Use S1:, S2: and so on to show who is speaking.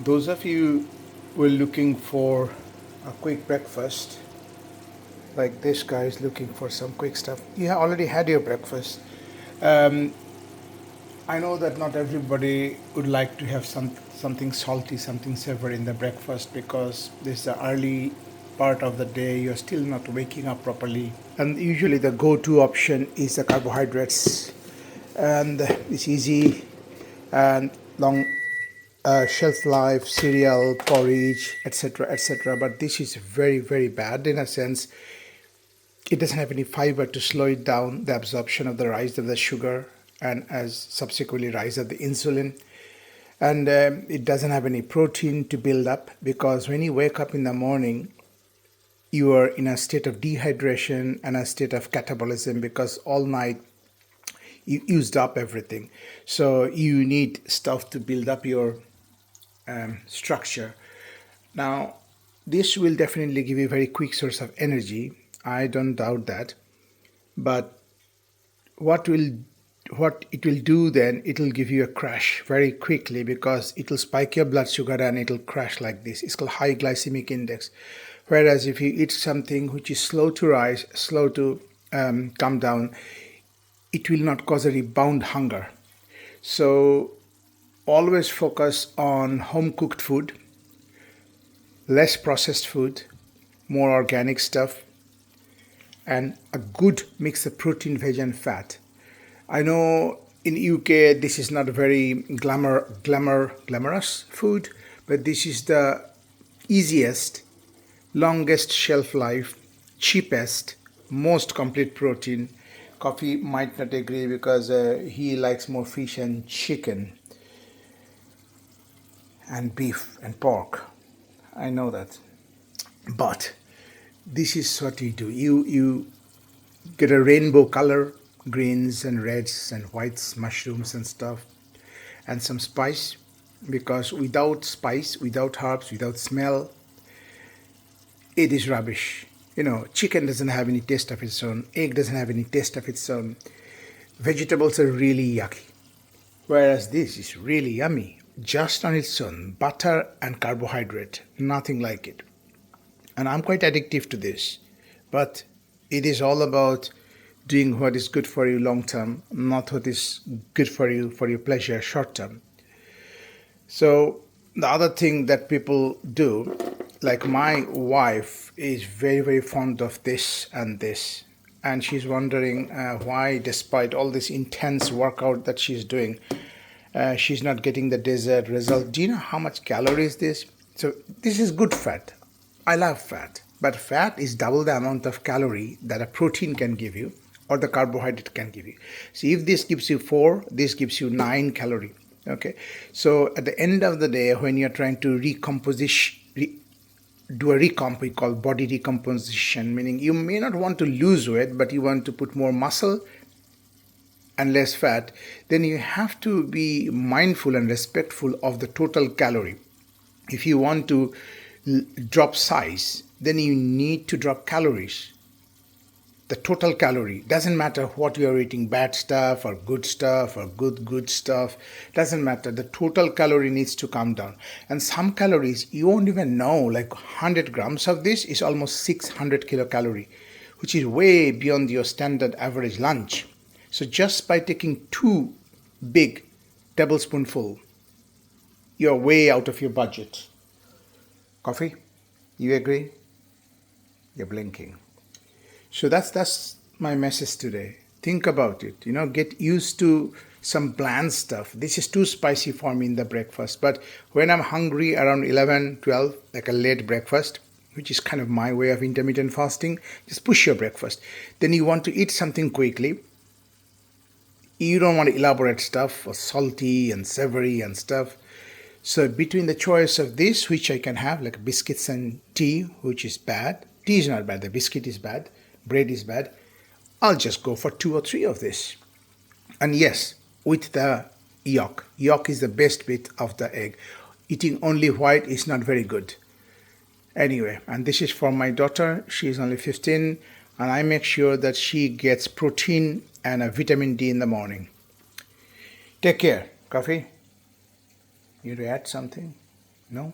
S1: Those of you who are looking for a quick breakfast, like this guy is looking for some quick stuff, you have already had your breakfast. Um, I know that not everybody would like to have something salty, something savory in the breakfast because this is the early part of the day. You're still not waking up properly, and usually the go-to option is the carbohydrates, and it's easy and long shelf life, cereal, porridge, etc., etc. But this is very, very bad in a sense. It doesn't have any fiber to slow it down, the absorption of the rise of the sugar, and as subsequently rise of the insulin. And it doesn't have any protein to build up because when you wake up in the morning, you are in a state of dehydration and a state of catabolism because all night you used up everything. So you need stuff to build up your structure. Now, this will definitely give you a very quick source of energy. I don't doubt that. But what will what it will do then, it will give you a crash very quickly because it will spike your blood sugar and it will crash like this. It's called high glycemic index. Whereas if you eat something which is slow to rise, slow to come down, it will not cause a rebound hunger. So always focus on home cooked food, less processed food, more organic stuff, and a good mix of protein, veg, and fat. I know in UK this is not a very glamorous food, but this is the easiest, longest shelf life, cheapest, most complete protein. Coffee might not agree because he likes more fish and chicken and beef and pork. I know that. But this is what you do. You get a rainbow color, greens and reds and whites, mushrooms and stuff, and some spice, because without spice, without herbs, without smell, it is rubbish. Chicken doesn't have any taste of its own, egg doesn't have any taste of its own, vegetables are really yucky. Whereas this is really yummy, just on its own, butter and carbohydrate, nothing like it. And I'm quite addictive to this. But it is all about doing what is good for you long term, not what is good for your pleasure short term. So the other thing that people do, like my wife is very, very fond of this and this. And she's wondering why, despite all this intense workout that she's doing, she's not getting the desired result. Do you know how much calories this? So this is good fat. I love fat, but fat is double the amount of calorie that a protein can give you or the carbohydrate can give you. So if this gives you 4, this gives you 9 calorie. Okay, so at the end of the day, when you're trying to do a recomp, we call body recomposition, meaning you may not want to lose weight, but you want to put more muscle and less fat, then you have to be mindful and respectful of the total calorie. If you want to drop size, then you need to drop calories. The total calorie doesn't matter what you're eating, bad stuff or good stuff, doesn't matter. The total calorie needs to come down. And some calories you won't even know, like 100 grams of this is almost 600 kilocalorie, which is way beyond your standard average lunch. So just by taking 2 big tablespoonful, you're way out of your budget. Coffee? You agree? You're blinking. So that's my message today. Think about it. Get used to some bland stuff. This is too spicy for me in the breakfast. But when I'm hungry around 11, 12, like a late breakfast, which is kind of my way of intermittent fasting, just push your breakfast. Then you want to eat something quickly. You don't want to elaborate stuff or salty and savory and stuff. So between the choice of this, which I can have, like biscuits and tea, which is bad. Tea is not bad, the biscuit is bad, bread is bad. I'll just go for 2 or 3 of this. And yes, with the yolk. Yolk is the best bit of the egg. Eating only white is not very good. Anyway, and this is for my daughter. She is only 15, and I make sure that she gets protein and a vitamin D in the morning. Take care. Coffee? You to add something? No?